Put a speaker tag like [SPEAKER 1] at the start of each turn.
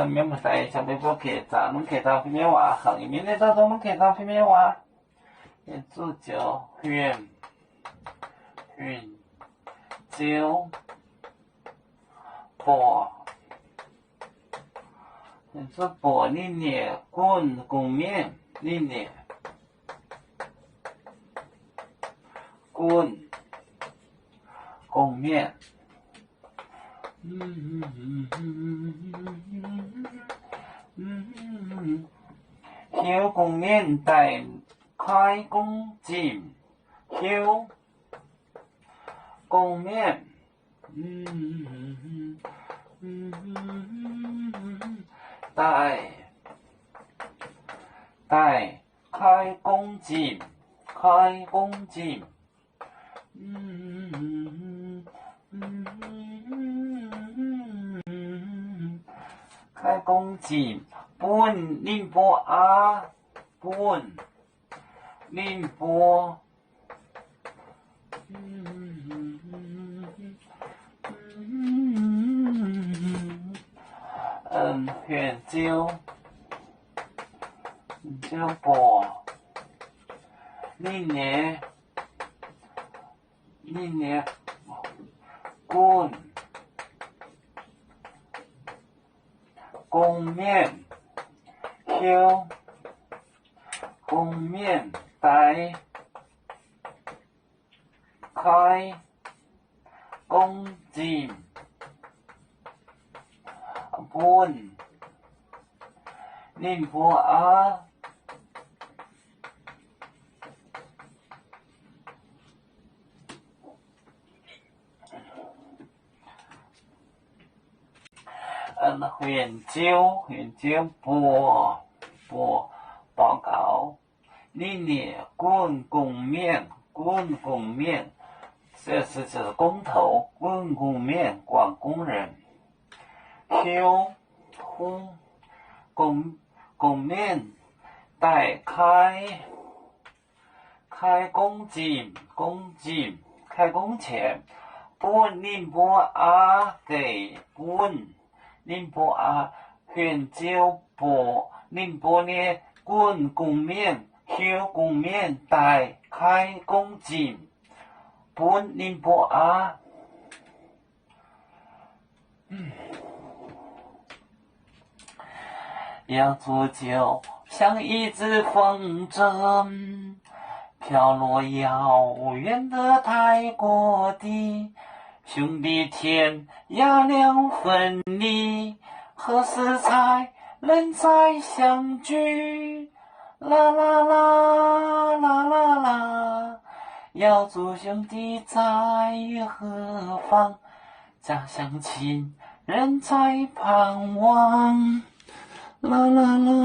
[SPEAKER 1] 面目在小背包给咱们给到面话行业面的到我们给到面话，也煮酒云酒薄，也是薄里面滚滚面里面滚滚面。休公面带开公进，休公面，带开公进，开公进，开公进，本宁波啊，本宁波，泉州薄，历年滚公面休公面带开公进本宁波啊。泉州报告，历年滚公面，这是指公投，滚公面管工人，休公面带开公进，开工前，本宁波啊给本。宁波啊，泉州薄，宁波呢，滚公面，休公面带开公进，本宁波啊，要煮酒，像一只风筝，飘落遥远的泰国地。兄弟天涯两分离，何时才能再相聚？啦啦啦啦啦啦，要祝兄弟在何方？家乡亲人在盼望。啦啦啦。